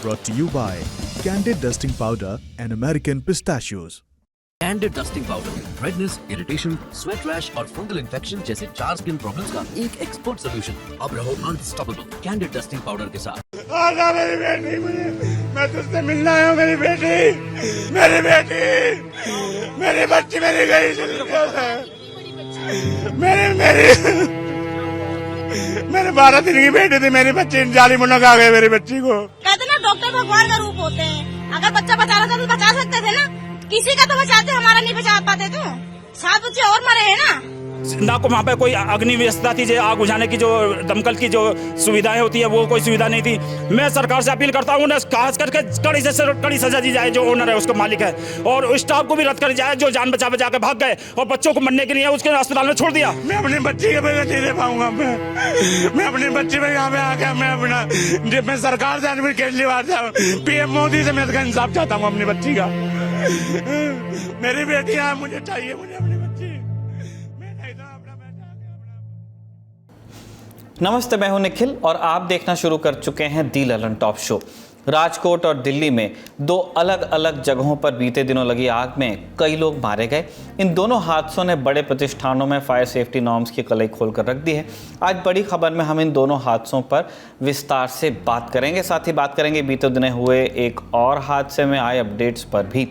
brought to you by Candid Dusting Powder and American Pistachios. Candid dusting powder redness, irritation, sweat rash और fungal infection जैसे 4 skin problems का एक expert solution. अब रहो unstoppable candid dusting powder के साथ। आजा मेरी बेटी, मुझे मैं तुझसे मिलना आया हूँ। मेरी बेटी, मेरी बच्ची मेरी गई मेरे 12 दिन की बेटी थी, मेरी बच्ची जाली मुन्ना खा गए मेरी बच्ची को। कहते ना डॉक्टर भगवान का रूप होते हैं, अगर बच्चा बचा रहा था तो बचा सकते थे ना, किसी का तो बचाते, हमारा नहीं बचा पाते तो 7 बच्चे और मरे हैं ना। ना को वहाँ पे कोई अग्नि व्यवस्था थी, जो आग बुझाने की जो दमकल की जो सुविधाएं होती है वो कोई सुविधा नहीं थी। मैं सरकार से अपील करता हूँ खास करके कड़ी से कड़ी सजा दी जाए, जो ओनर है उसको मालिक है, और स्टाफ को भी रद्द करी जाए जो जान बचा के भाग गए और बच्चों को मरने के लिए उसके अस्पताल में छोड़ दिया। मैं अपनी बच्ची के बगैर नहीं रह पाऊंगा। मैं अपनी बच्ची में यहाँ पे आके मैं सरकार से अरविंद केजरीवाल से, पीएम मोदी से मैं इंसाफ चाहता हूँ अपनी बच्ची का। मेरी बेटी है, मुझे चाहिए, मुझे अपनी बच्ची। नमस्ते, मैं हूं निखिल और आप देखना शुरू कर चुके हैं दी ललन टॉप शो। राजकोट और दिल्ली में 2 अलग अलग जगहों पर बीते दिनों लगी आग में कई लोग मारे गए। इन दोनों हादसों ने बड़े प्रतिष्ठानों में फायर सेफ्टी नॉर्म्स की कलई खोलकर रख दी है। आज बड़ी खबर में हम इन दोनों हादसों पर विस्तार से बात करेंगे। साथ ही बात करेंगे बीते दिनों हुए एक और हादसे में आए अपडेट्स पर भी।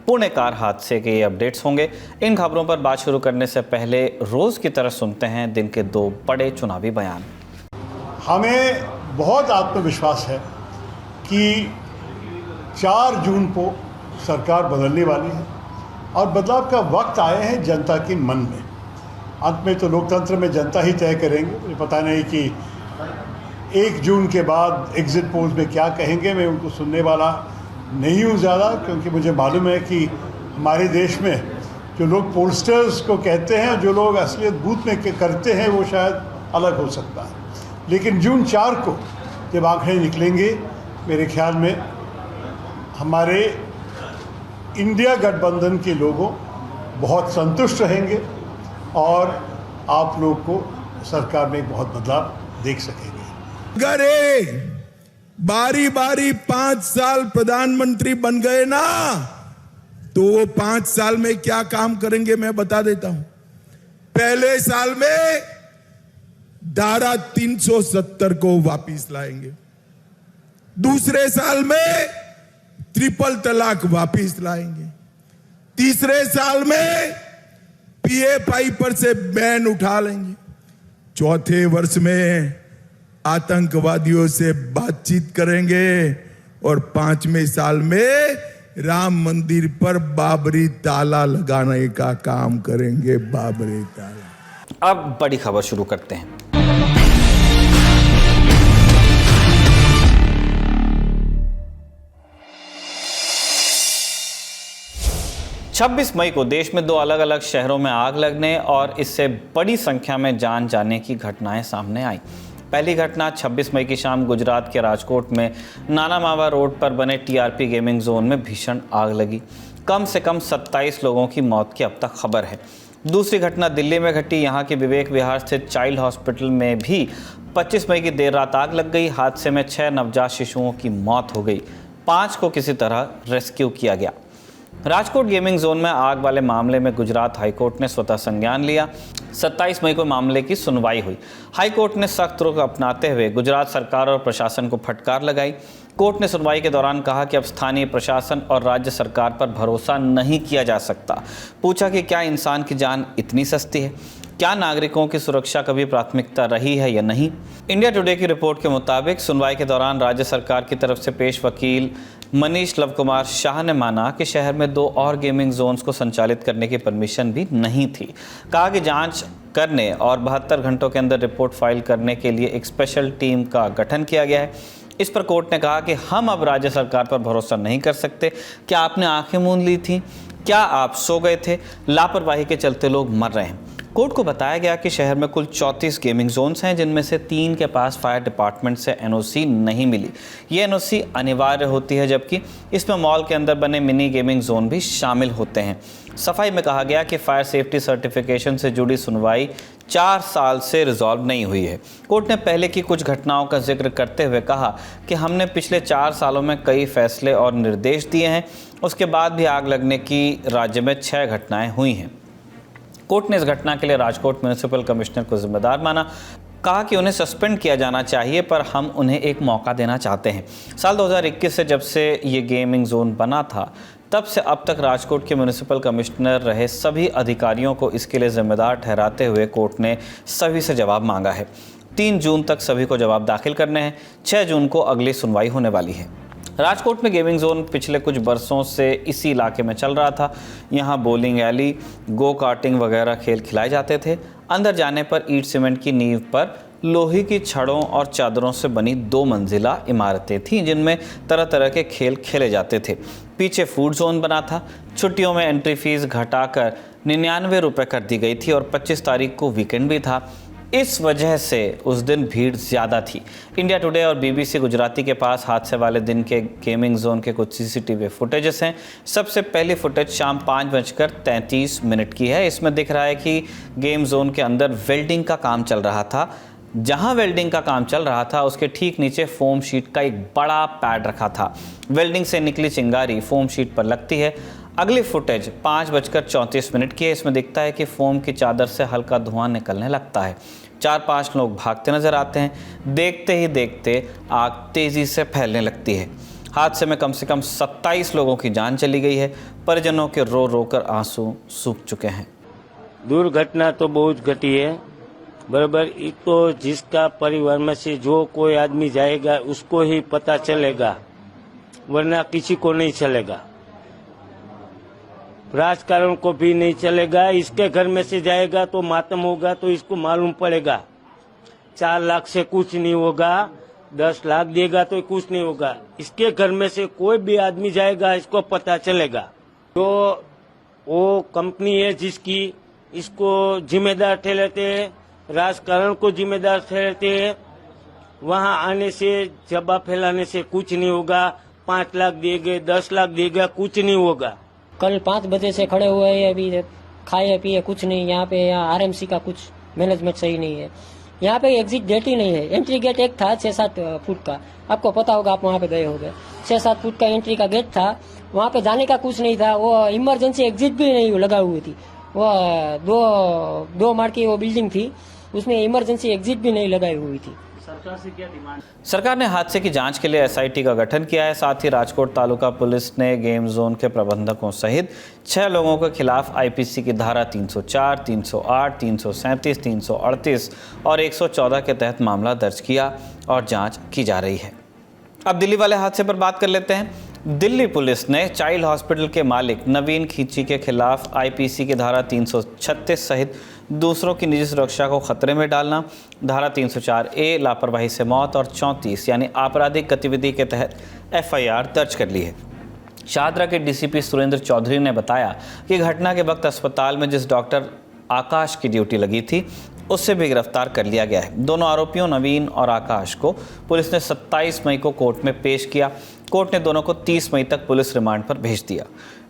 पुणे कार हादसे के ये अपडेट्स होंगे। इन खबरों पर बात शुरू करने से पहले रोज की तरह सुनते हैं दिन के 2 बड़े चुनावी बयान। हमें बहुत आत्मविश्वास है कि 4 जून को सरकार बदलने वाली है और बदलाव का वक्त आए हैं जनता के मन में। अंत में तो लोकतंत्र में जनता ही तय करेंगे। मुझे पता नहीं कि 1 जून के बाद एग्जिट पोल्स में क्या कहेंगे, मैं उनको सुनने वाला नहीं हूँ ज़्यादा, क्योंकि मुझे मालूम है कि हमारे देश में जो लोग पोलस्टर्स को कहते हैं, जो लोग असलियत बूथ में करते हैं, वो शायद अलग हो सकता है। लेकिन जून 4 को जब आंकड़े निकलेंगे, मेरे ख्याल में हमारे इंडिया गठबंधन के लोगों बहुत संतुष्ट रहेंगे और आप लोग को सरकार में बहुत बदलाव देख सकेंगे। अगर बारी बारी 5 साल प्रधानमंत्री बन गए ना, तो वो 5 साल में क्या काम करेंगे मैं बता देता हूं। पहले साल में धारा 370 को वापिस लाएंगे, दूसरे साल में ट्रिपल तलाक वापिस लाएंगे, तीसरे साल में पीएफआई पर से बैन उठा लेंगे, चौथे वर्ष में आतंकवादियों से बातचीत करेंगे और 5वें साल में राम मंदिर पर बाबरी ताला लगाने का काम करेंगे। बाबरी ताला। अब बड़ी खबर शुरू करते हैं। छब्बीस मई को देश में 2 अलग अलग शहरों में आग लगने और इससे बड़ी संख्या में जान जाने की घटनाएं सामने आई। पहली घटना 26 मई की शाम गुजरात के राजकोट में नाना मावा रोड पर बने टीआरपी गेमिंग जोन में भीषण आग लगी। कम से कम 27 लोगों की मौत की अब तक खबर है। दूसरी घटना दिल्ली में घटी। यहाँ के विवेक विहार स्थित चाइल्ड हॉस्पिटल में भी 25 मई की देर रात आग लग गई। हादसे में 6 नवजात शिशुओं की मौत हो गई, 5 को किसी तरह रेस्क्यू किया गया। राजकोट गेमिंग जोन में आग वाले मामले में गुजरात हाईकोर्ट ने स्वतः संज्ञान लिया। 27 मई को मामले की सुनवाई हुई। हाईकोर्ट ने सख्त रुख अपनाते हुए गुजरात सरकार और प्रशासन को फटकार लगाई। कोर्ट ने सुनवाई के दौरान कहा कि अब स्थानीय प्रशासन और राज्य सरकार पर भरोसा नहीं किया जा सकता। पूछा कि क्या इंसान की जान इतनी सस्ती है? क्या नागरिकों की सुरक्षा कभी प्राथमिकता रही है या नहीं? इंडिया टुडे की रिपोर्ट के मुताबिक सुनवाई के दौरान राज्य सरकार की तरफ से पेश वकील मनीष लव कुमार शाह ने माना कि शहर में 2 और गेमिंग जोन्स को संचालित करने की परमिशन भी नहीं थी। कहा कि जांच करने और 72 घंटों के अंदर रिपोर्ट फाइल करने के लिए एक स्पेशल टीम का गठन किया गया है। इस पर कोर्ट ने कहा कि हम अब राज्य सरकार पर भरोसा नहीं कर सकते। क्या आपने आंखें मूंद ली थी? क्या आप सो गए थे? लापरवाही के चलते लोग मर रहे हैं। कोर्ट को बताया गया कि शहर में कुल 34 गेमिंग जोन्स हैं, जिनमें से 3 के पास फायर डिपार्टमेंट से एनओसी नहीं मिली। ये एनओसी अनिवार्य होती है, जबकि इसमें मॉल के अंदर बने मिनी गेमिंग जोन भी शामिल होते हैं। सफाई में कहा गया कि फायर सेफ्टी सर्टिफिकेशन से जुड़ी सुनवाई 4 साल से रिजॉल्व नहीं हुई है। कोर्ट ने पहले की कुछ घटनाओं का जिक्र करते हुए कहा कि हमने पिछले 4 सालों में कई फैसले और निर्देश दिए हैं, उसके बाद भी आग लगने की राज्य में 6 घटनाएं हुई हैं। कोर्ट ने इस घटना के लिए राजकोट म्युनिसिपल कमिश्नर को जिम्मेदार माना, कहा कि उन्हें सस्पेंड किया जाना चाहिए, पर हम उन्हें एक मौका देना चाहते हैं। साल 2021 से जब से ये गेमिंग जोन बना था, तब से अब तक राजकोट के म्युनिसिपल कमिश्नर रहे सभी अधिकारियों को इसके लिए जिम्मेदार ठहराते हुए कोर्ट ने सभी से जवाब मांगा है। 3 जून तक सभी को जवाब दाखिल करने हैं। 6 जून को अगली सुनवाई होने वाली है। राजकोट में गेमिंग जोन पिछले कुछ बरसों से इसी इलाके में चल रहा था। यहाँ बोलिंग एली, गो कार्टिंग वगैरह खेल खिलाए जाते थे। अंदर जाने पर ईंट सीमेंट की नींव पर लोहे की छड़ों और चादरों से बनी 2 मंजिला इमारतें थीं, जिनमें तरह तरह के खेल खेले जाते थे। पीछे फूड जोन बना था। छुट्टियों में एंट्री फीस घटाकर 99 रुपये कर दी गई थी और 25 तारीख को वीकेंड भी था। इस वजह से उस दिन भीड़ ज़्यादा थी। इंडिया टुडे और BBC गुजराती के पास हादसे वाले दिन के गेमिंग जोन के कुछ CCTV फुटेजेस हैं। सबसे पहली फुटेज शाम 5:33 की है। इसमें दिख रहा है कि गेम जोन के अंदर वेल्डिंग का काम चल रहा था। जहां वेल्डिंग का काम चल रहा था, उसके ठीक नीचे फोम शीट का एक बड़ा पैड रखा था। वेल्डिंग से निकली चिंगारी फोम शीट पर लगती है। अगली फुटेज 5:34 की है। इसमें दिखता है कि फोम की चादर से हल्का धुआं निकलने लगता है। 4-5 लोग भागते नजर आते हैं। देखते ही देखते आग तेजी से फैलने लगती है। हादसे में कम से कम 27 लोगों की जान चली गई है। परिजनों के रो रो कर आंसू सूख चुके हैं। दुर्घटना तो बहुत घटी है, बराबर। एक तो जिसका परिवार में से जो कोई आदमी जाएगा उसको ही पता चलेगा, वरना किसी को नहीं चलेगा। राजकारण को भी नहीं चलेगा। इसके घर में से जाएगा तो मातम होगा तो इसको मालूम पड़ेगा। 4 लाख से कुछ नहीं होगा, 10 लाख देगा तो कुछ नहीं होगा। इसके घर में से कोई भी आदमी जाएगा, इसको पता चलेगा। तो वो कंपनी है जिसकी, इसको जिम्मेदार ठहराते हैं, राजकारण को जिम्मेदार ठहराते हैं। वहाँ आने से, जबा फैलाने से कुछ नहीं होगा। 5 लाख देंगे, 10 लाख देगा, कुछ नहीं होगा। कल 5 बजे से खड़े हुए हैं, अभी खाए पिए कुछ नहीं। यहाँ पे RMC का कुछ मैनेजमेंट सही नहीं है। यहाँ पे एग्जिट गेट ही नहीं है। एंट्री गेट एक था 6-7 फुट का, आपको पता होगा, आप वहाँ पे गए होंगे। 6-7 फुट का एंट्री का गेट था, वहाँ पे जाने का कुछ नहीं था। वो इमरजेंसी एग्जिट भी नहीं लगा हुई थी। वो दो माड़ की वो बिल्डिंग थी, उसमें इमरजेंसी एग्जिट भी नहीं लगाई हुई थी। सरकार से क्या डिमांड? सरकार ने हादसे की जांच के लिए SIT का गठन किया है। साथ ही राजकोट तालुका पुलिस ने गेम जोन के प्रबंधकों सहित 6 लोगों के खिलाफ IPC की धारा 304, 308, 337, 338 और 114 के तहत मामला दर्ज किया और जांच की जा रही है। अब दिल्ली वाले हादसे पर बात कर लेते हैं। दिल्ली पुलिस ने चाइल्ड हॉस्पिटल के मालिक नवीन खींची के खिलाफ IPC की धारा 336 सहित दूसरों की निजी सुरक्षा को खतरे में डालना, धारा 304A लापरवाही से मौत और 34 यानी आपराधिक गतिविधि के तहत FIR दर्ज कर ली है। शाहदरा के DCP सुरेंद्र चौधरी ने बताया कि घटना के वक्त अस्पताल में जिस डॉक्टर आकाश की ड्यूटी लगी थी, उससे भी गिरफ्तार कर लिया गया है। दोनों आरोपियों नवीन और आकाश को पुलिस ने 27 मई को कोर्ट में पेश किया। कोर्ट ने दोनों को 30 मई तक पुलिस रिमांड पर भेज दिया।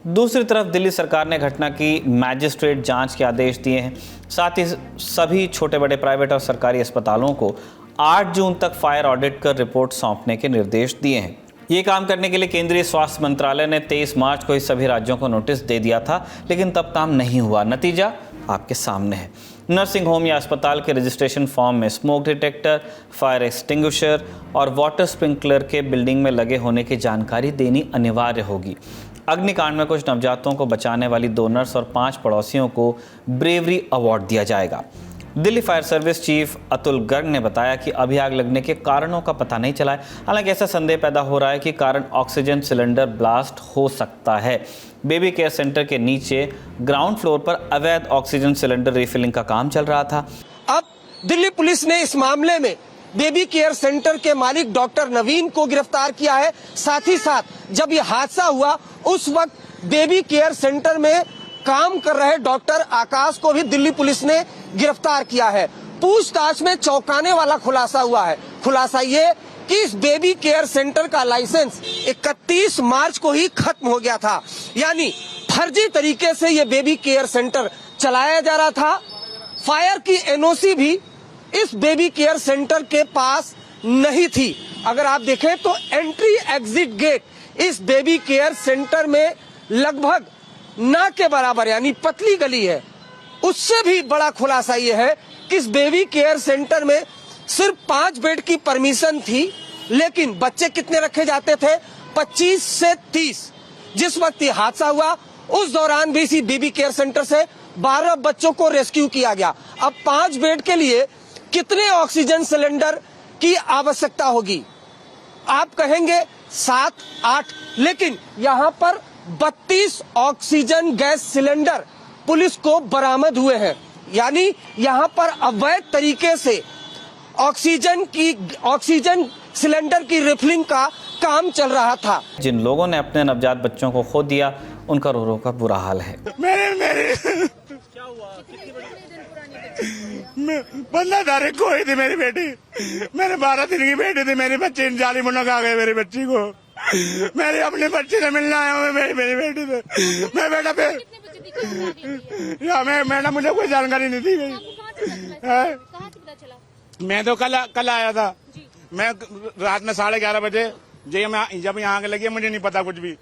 दूसरी तरफ दिल्ली सरकार ने घटना की मैजिस्ट्रेट जांच के आदेश दिए हैं। साथ ही सभी छोटे बड़े प्राइवेट और सरकारी अस्पतालों को 8 जून तक फायर ऑडिट कर रिपोर्ट सौंपने के निर्देश दिए हैं। ये काम करने के लिए केंद्रीय स्वास्थ्य मंत्रालय ने 23 मार्च को ही सभी राज्यों को नोटिस दे दिया था, लेकिन तब काम नहीं हुआ। नतीजा आपके सामने है। नर्सिंग होम या अस्पताल के रजिस्ट्रेशन फॉर्म में स्मोक डिटेक्टर, फायर एक्सटिंग्विशर और वाटर स्प्रिंकलर के बिल्डिंग में लगे होने की जानकारी देनी अनिवार्य होगी। अग्निकांड में कुछ नवजातों को बचाने वाली 2 नर्स और 5 पड़ोसियों को ब्रेवरी अवार्ड दिया जाएगा। Delhi fire service chief Atul Garg ने बताया कि अभी आग लगने के कारणों का पता नहीं चला है। हालांकि ऐसा संदेह पैदा हो रहा है कि कारण ऑक्सीजन सिलेंडर ब्लास्ट हो सकता है। बेबी केयर सेंटर के नीचे ग्राउंड फ्लोर पर अवैध ऑक्सीजन सिलेंडर रिफिलिंग का काम चल रहा था। अब दिल्ली पुलिस ने इस मामले में बेबी केयर सेंटर के मालिक डॉक्टर नवीन को गिरफ्तार किया है। साथ ही साथ जब ये हादसा हुआ उस वक्त बेबी केयर सेंटर में काम कर रहे डॉक्टर आकाश को भी दिल्ली पुलिस ने गिरफ्तार किया है। पूछताछ में चौंकाने वाला खुलासा हुआ है। खुलासा ये कि इस बेबी केयर सेंटर का लाइसेंस 31 मार्च को ही खत्म हो गया था, यानी फर्जी तरीके से ये बेबी केयर सेंटर चलाया जा रहा था। फायर की एनओसी भी इस बेबी केयर सेंटर के पास नहीं थी। अगर आप देखें तो एंट्री एग्जिट गेट इस बेबी केयर सेंटर में लगभग ना के बराबर यानी पतली गली है। उससे भी बड़ा खुलासा ये है कि इस बेबी केयर सेंटर में सिर्फ 5 बेड की परमिशन थी, लेकिन बच्चे कितने रखे जाते थे? 25 से 30। जिस वक्त ये हादसा हुआ उस दौरान भी इसी बेबी केयर सेंटर से 12 बच्चों को रेस्क्यू किया गया। अब 5 बेड के लिए कितने ऑक्सीजन सिलेंडर की आवश्यकता होगी? आप कहेंगे 7-8, लेकिन यहाँ पर 32 ऑक्सीजन गैस सिलेंडर पुलिस को बरामद हुए हैं। यानी यहाँ पर अवैध तरीके से ऑक्सीजन सिलेंडर की रिफिलिंग का काम चल रहा था। जिन लोगों ने अपने नवजात बच्चों को खो दिया उनका रो रो का बुरा हाल है। मेरे क्या हुआ? 15 तारीख को हुई थी मेरी बेटी। मेरे 12 दिन की बेटी थी। मेरी बच्ची जाली मुन्ना खा गए मेरी बच्ची को। मेरी अपनी बच्ची से मिलना आया हूँ मेरी बेटी से। मैं बेटा पे मैडम मुझे कोई जानकारी नहीं दी गई। मैं तो कल आया था। मैं रात में 11:30 बजे जब यहाँ लगी मुझे नहीं पता कुछ भी।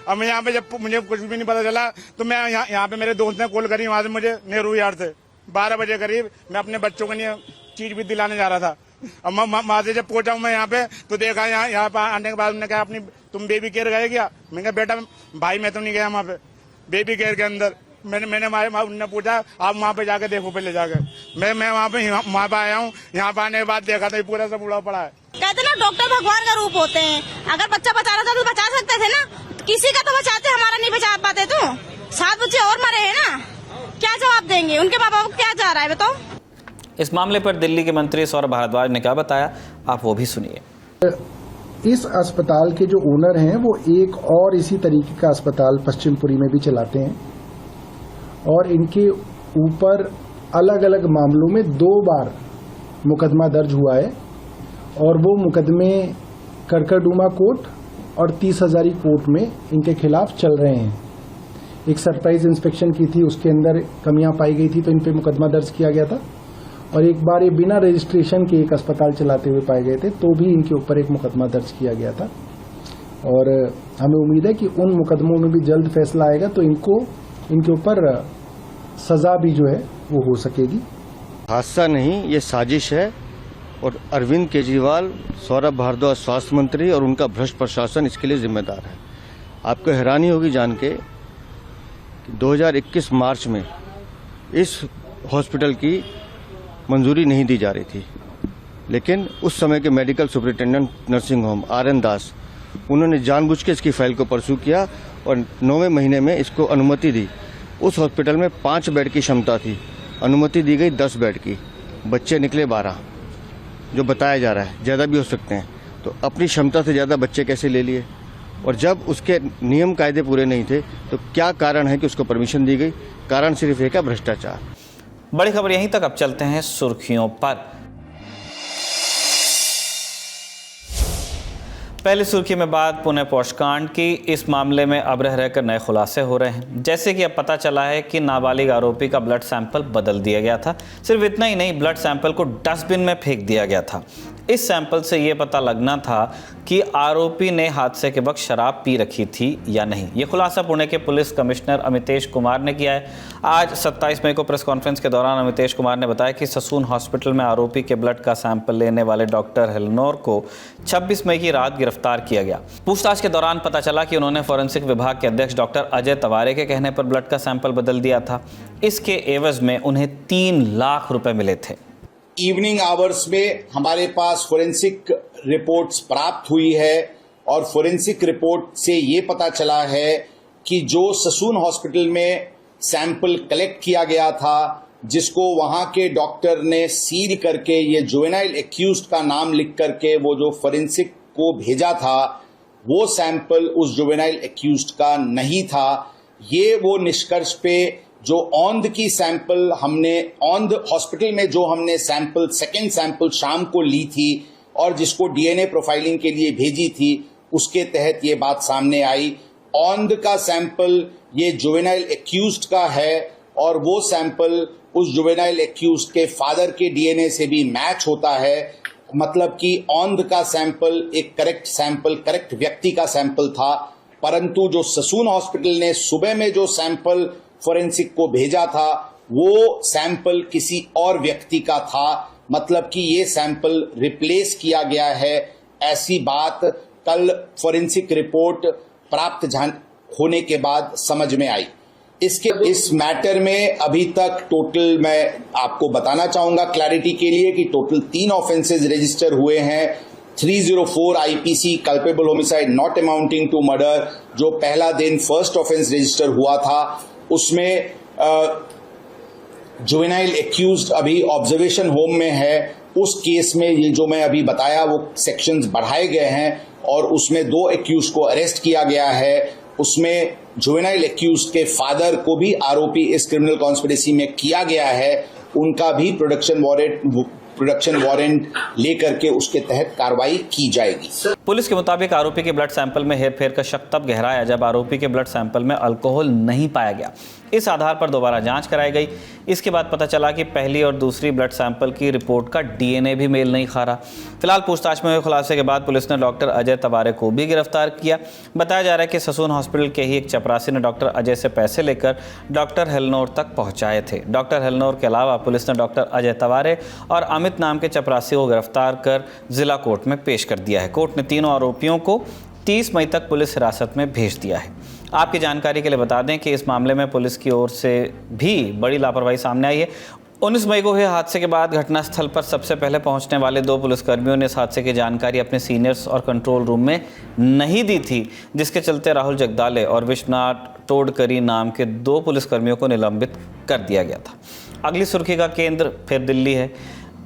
अब मैं यहाँ पे जब मुझे कुछ भी नहीं पता चला तो मैं यहाँ पे मेरे दोस्त ने कॉल करी वहां से मुझे नेहरू यार्ड से 12 बजे करीब। मैं अपने बच्चों को लिए चीज भी दिलाने जा रहा था। अब वहां से जब पहुंचा मैं यहाँ पे तो देखा यहाँ पे आने के बाद उन्होंने कहा अपनी तुम बेबी केयर गए क्या? मैं कहा बेटा भाई मैं तो नहीं गया वहाँ पे बेबी केयर के अंदर। मैंने उन्होंने पूछा आप वहाँ पे जाके देखो पहले जाके। मैं वहाँ पे आया हूँ। यहाँ पे आने के बाद देखा तो पूरा सब उड़ा पड़ा है। कहते ना डॉक्टर भगवान का रूप होते हैं। अगर बच्चा बचा रहा था तो बचा सकते थे ना। किसी का तो बचाते, हमारा नहीं बचा पाते। तो 7 बच्चे और मरे हैं ना, क्या जवाब देंगे? उनके माँ बाप को क्या जा रहा है बताओ? इस मामले पर दिल्ली के मंत्री सौरभ भारद्वाज ने क्या बताया, आप वो भी सुनिए। इस अस्पताल के जो ओनर हैं वो एक और इसी तरीके का अस्पताल पश्चिमपुरी में भी चलाते हैं और इनके ऊपर अलग अलग मामलों में 2 बार मुकदमा दर्ज हुआ है और वो मुकदमे करकरडूमा कोर्ट और 30 हजारी कोर्ट में इनके खिलाफ चल रहे हैं। एक सरप्राइज इंस्पेक्शन की थी, उसके अंदर कमियां पाई गई थी तो इन पे मुकदमा दर्ज किया गया था और एक बार ये बिना रजिस्ट्रेशन के एक अस्पताल चलाते हुए पाए गए थे तो भी इनके ऊपर एक मुकदमा दर्ज किया गया था और हमें उम्मीद है कि उन मुकदमों में भी जल्द फैसला आएगा तो इनके ऊपर सजा भी जो है वो हो सकेगी। हादसा नहीं, ये साजिश है और अरविंद केजरीवाल, सौरभ भारद्वाज स्वास्थ्य मंत्री और उनका भ्रष्ट प्रशासन इसके लिए जिम्मेदार है। आपको हैरानी होगी जान के कि 2021 मार्च में इस हॉस्पिटल की मंजूरी नहीं दी जा रही थी, लेकिन उस समय के medical superintendent nursing home RN दास उन्होंने जानबूझ के इसकी फाइल को परसू किया और 9वें महीने में इसको अनुमति दी। उस हॉस्पिटल में 5 बेड की क्षमता थी, अनुमति दी गई 10 बेड की, बच्चे निकले 12, जो बताया जा रहा है ज़्यादा भी हो सकते हैं। तो अपनी क्षमता से ज़्यादा बच्चे कैसे ले लिए? और जब उसके नियम कायदे पूरे नहीं थे तो क्या कारण है कि उसको परमिशन दी गई? कारण सिर्फ एक है, भ्रष्टाचार। बड़ी खबर यहीं तक, अब चलते हैं सुर्खियों पर। पहली सुर्खी में बात पुणे पॉक्सो कांड की। इस मामले में अब रह रहकर नए खुलासे हो रहे हैं। जैसे कि अब पता चला है कि नाबालिग आरोपी का ब्लड सैंपल बदल दिया गया था। सिर्फ इतना ही नहीं, ब्लड सैंपल को डस्टबिन में फेंक दिया गया था। इस सैंपल से ये पता लगना था कि आरोपी ने हादसे के वक्त शराब पी रखी थी या नहीं। ये खुलासा पुणे के पुलिस कमिश्नर अमितेश कुमार ने किया है। आज 27 मई को प्रेस कॉन्फ्रेंस के दौरान अमितेश कुमार ने बताया कि ससून हॉस्पिटल में आरोपी के ब्लड का सैंपल लेने वाले डॉक्टर हेलनोर को 26 मई की रात गिरफ्तार किया गया। पूछताछ के दौरान पता चला कि उन्होंने फॉरेंसिक विभाग के अध्यक्ष डॉक्टर अजय तवारे के कहने पर ब्लड का सैंपल बदल दिया था। इसके एवज में उन्हें 3 लाख रुपए मिले थे। इवनिंग आवर्स में हमारे पास फोरेंसिक रिपोर्ट्स प्राप्त हुई है और फोरेंसिक रिपोर्ट से ये पता चला है कि जो ससून हॉस्पिटल में सैंपल कलेक्ट किया गया था, जिसको वहां के डॉक्टर ने सील करके ये जुवेनाइल एक्यूज्ड का नाम लिख करके वो जो फोरेंसिक को भेजा था, वो सैंपल उस जुवेनाइल एक्यूज्ड का नहीं था। ये वो निष्कर्ष पे जो औंध की सैंपल हमने औंध हॉस्पिटल में जो हमने सैंपल सेकेंड सैंपल शाम को ली थी और जिसको डीएनए प्रोफाइलिंग के लिए भेजी थी, उसके तहत ये बात सामने आई। औंध का सैंपल ये जुवेनाइल एक्यूज्ड का है और वो सैंपल उस जुवेनाइल एक्यूज के फादर के डीएनए से भी मैच होता है, मतलब कि औंध का सैंपल एक करेक्ट व्यक्ति का सैंपल था। परंतु जो ससून हॉस्पिटल ने सुबह में जो सैंपल फोरेंसिक को भेजा था वो सैंपल किसी और व्यक्ति का था, मतलब कि ये सैंपल रिप्लेस किया गया है। ऐसी बात कल फोरेंसिक रिपोर्ट प्राप्त होने के बाद समझ में आई। इस मैटर में अभी तक टोटल मैं आपको बताना चाहूंगा क्लैरिटी के लिए कि टोटल 3 ऑफेंसेस रजिस्टर हुए हैं। 304 IPC culpable homicide not amounting to murder, जो पहला दिन फर्स्ट ऑफेंस रजिस्टर हुआ था, उसमें जुवेनाइल एक्यूज्ड अभी ऑब्जर्वेशन होम में है। उस केस में ये जो मैं अभी बताया वो सेक्शंस बढ़ाए गए हैं और उसमें 2 एक्यूज को अरेस्ट किया गया है। उसमें जुवेनाइल एक्यूज के फादर को भी आरोपी इस क्रिमिनल कॉन्स्पिरेसी में किया गया है। उनका भी प्रोडक्शन वारंट लेकर के उसके तहत कार्रवाई की जाएगी। पुलिस के मुताबिक आरोपी के ब्लड सैंपल में हेरफेर का शक तब गहराया जब आरोपी के ब्लड सैंपल में अल्कोहल नहीं पाया गया। इस आधार पर दोबारा जांच कराई गई। इसके बाद पता चला कि पहली और दूसरी ब्लड सैंपल की रिपोर्ट का डीएनए भी मेल नहीं खा रहा। फिलहाल पूछताछ में हुए खुलासे के बाद पुलिस ने डॉक्टर अजय तवारे को भी गिरफ्तार किया। बताया जा रहा है कि ससून हॉस्पिटल के ही एक चपरासी ने डॉक्टर अजय से पैसे लेकर डॉक्टर हेलनोर तक पहुंचाए थे। डॉक्टर हेलनोर के अलावा पुलिस ने डॉक्टर अजय तवारे और अमित नाम के चपरासी को गिरफ्तार कर जिला कोर्ट में पेश कर दिया है। कोर्ट ने तीनों आरोपियों को 30 मई तक पुलिस हिरासत में भेज दिया है। आपकी जानकारी के लिए बता दें कि इस मामले में पुलिस की ओर से भी बड़ी लापरवाही सामने आई है। 19 मई को हुए हादसे के बाद घटनास्थल पर सबसे पहले पहुंचने वाले 2 पुलिसकर्मियों ने इस हादसे की जानकारी अपने सीनियर्स और कंट्रोल रूम में नहीं दी थी, जिसके चलते राहुल जगदाले और विश्वनाथ टोडकरी नाम के 2 पुलिसकर्मियों को निलंबित कर दिया गया था। अगली सुर्खी का केंद्र फिर दिल्ली है।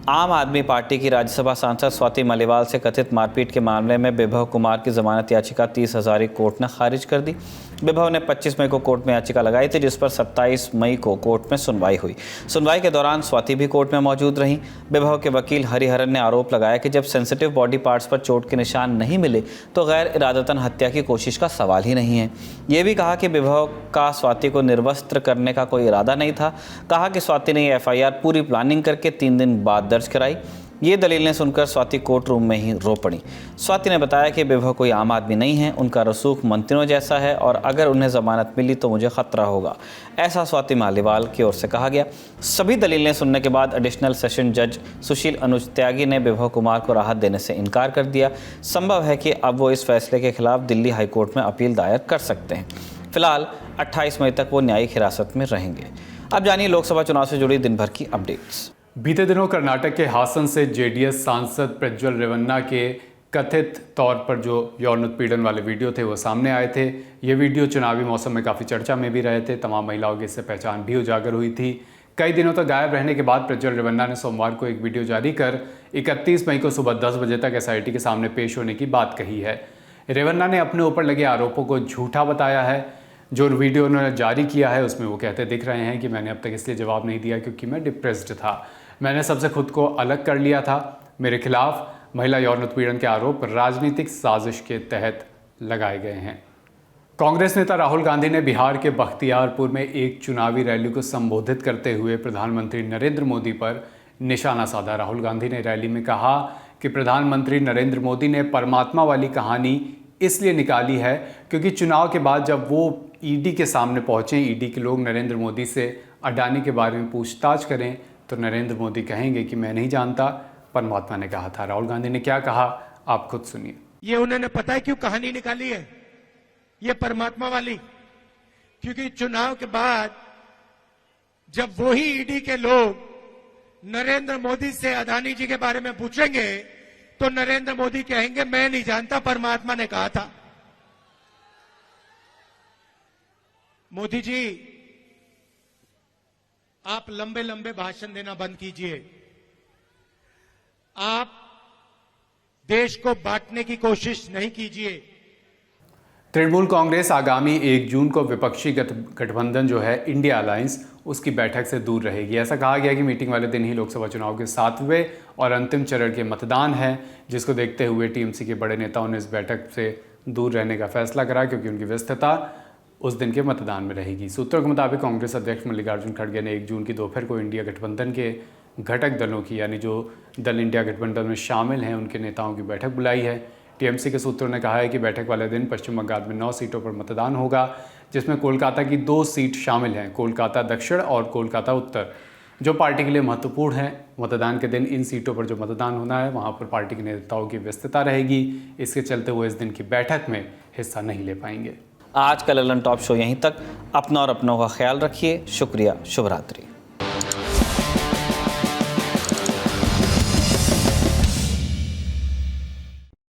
आम आदमी पार्टी की राज्यसभा सांसद स्वाति मालीवाल से कथित मारपीट के मामले में विभव कुमार की जमानत याचिका 30 हज़ारी कोर्ट ने खारिज कर दी। विभव ने 25 मई को कोर्ट में याचिका लगाई थी, जिस पर 27 मई को कोर्ट में सुनवाई हुई। सुनवाई के दौरान स्वाति भी कोर्ट में मौजूद रहीं। विभव के वकील हरिहरन ने आरोप लगाया कि जब सेंसिटिव बॉडी पार्ट्स पर चोट के निशान नहीं मिले तो गैर इरादतन हत्या की कोशिश का सवाल ही नहीं है। ये भी कहा कि विभव का स्वाति को निर्वस्त्र करने का कोई इरादा नहीं था। कहा कि स्वाति ने FIR पूरी प्लानिंग करके 3 दिन बाद दर्ज कराई। ये दलीलें सुनकर स्वाति कोर्ट रूम में ही रो पड़ी। स्वाति ने बताया कि विभव कोई आम आदमी नहीं है, उनका रसूख मंत्रियों जैसा है और अगर उन्हें जमानत मिली तो मुझे खतरा होगा, ऐसा स्वाति मालीवाल की ओर से कहा गया। सभी दलीलें सुनने के बाद एडिशनल सेशन जज सुशील अनुज त्यागी ने विभव कुमार को राहत देने से इनकार कर दिया। संभव है कि अब वो इस फैसले के खिलाफ दिल्ली हाईकोर्ट में अपील दायर कर सकते हैं। फिलहाल 28 मई तक वो न्यायिक हिरासत में रहेंगे। अब जानिए लोकसभा चुनाव से जुड़ी दिन भर की अपडेट्स। बीते दिनों कर्नाटक के हासन से जेडीएस सांसद प्रज्वल रेवन्ना के कथित तौर पर जो यौन उत्पीड़न वाले वीडियो थे वो सामने आए थे। ये वीडियो चुनावी मौसम में काफ़ी चर्चा में भी रहे थे। तमाम महिलाओं की इससे पहचान भी उजागर हुई थी। कई दिनों तक गायब रहने के बाद प्रज्वल रेवन्ना ने सोमवार को एक वीडियो जारी कर 31 मई को सुबह 10 बजे तक SIT के सामने पेश होने की बात कही है। रेवन्ना ने अपने ऊपर लगे आरोपों को झूठा बताया है। जो वीडियो उन्होंने जारी किया है उसमें वो कहते दिख रहे हैं कि मैंने अब तक इसलिए जवाब नहीं दिया क्योंकि मैं डिप्रेस्ड था, मैंने सबसे खुद को अलग कर लिया था। मेरे खिलाफ महिला यौन उत्पीड़न के आरोप राजनीतिक साजिश के तहत लगाए गए हैं। कांग्रेस नेता राहुल गांधी ने बिहार के बख्तियारपुर में एक चुनावी रैली को संबोधित करते हुए प्रधानमंत्री नरेंद्र मोदी पर निशाना साधा। राहुल गांधी ने रैली में कहा कि प्रधानमंत्री नरेंद्र मोदी ने परमात्मा वाली कहानी इसलिए निकाली है क्योंकि चुनाव के बाद जब वो ईडी के सामने पहुंचे, ईडी के लोग नरेंद्र मोदी से अडानी के बारे में पूछताछ करें तो नरेंद्र मोदी कहेंगे कि मैं नहीं जानता, परमात्मा ने कहा था। राहुल गांधी ने क्या कहा आप खुद सुनिए। ये उन्होंने पता है क्यों कहानी निकाली है ये परमात्मा वाली? क्योंकि चुनाव के बाद जब वही ईडी के लोग नरेंद्र मोदी से अडानी जी के बारे में पूछेंगे तो नरेंद्र मोदी कहेंगे मैं नहीं जानता, परमात्मा ने कहा था। मोदी जी आप लंबे लंबे भाषण देना बंद कीजिए। आप देश को बांटने की कोशिश नहीं कीजिए। तृणमूल कांग्रेस आगामी 1 जून को विपक्षी गठबंधन जो है इंडिया अलायंस उसकी बैठक से दूर रहेगी। ऐसा कहा गया कि मीटिंग वाले दिन ही लोकसभा चुनाव के 7वें और अंतिम चरण के मतदान है, जिसको देखते हुए टीएमसी के बड़े नेताओं ने इस बैठक से दूर रहने का फैसला करा क्योंकि उनकी व्यस्तता उस दिन के मतदान में रहेगी। सूत्रों के मुताबिक कांग्रेस अध्यक्ष मल्लिकार्जुन खड़गे ने 1 जून की दोपहर को इंडिया गठबंधन के घटक दलों की यानी जो दल इंडिया गठबंधन में शामिल हैं उनके नेताओं की बैठक बुलाई है। टीएमसी के सूत्रों ने कहा है कि बैठक वाले दिन पश्चिम बंगाल में 9 सीटों पर मतदान होगा, जिसमें कोलकाता की 2 सीट शामिल हैं, कोलकाता दक्षिण और कोलकाता उत्तर, जो पार्टी के लिए महत्वपूर्ण है। मतदान के दिन इन सीटों पर जो मतदान होना है वहां पर पार्टी के नेताओं की व्यस्तता रहेगी। इसके चलते वो इस दिन की बैठक में हिस्सा नहीं ले पाएंगे। आज का ललन टॉप शो यहीं तक। अपना और अपनों का ख्याल रखिए। शुक्रिया। शुभ रात्रि।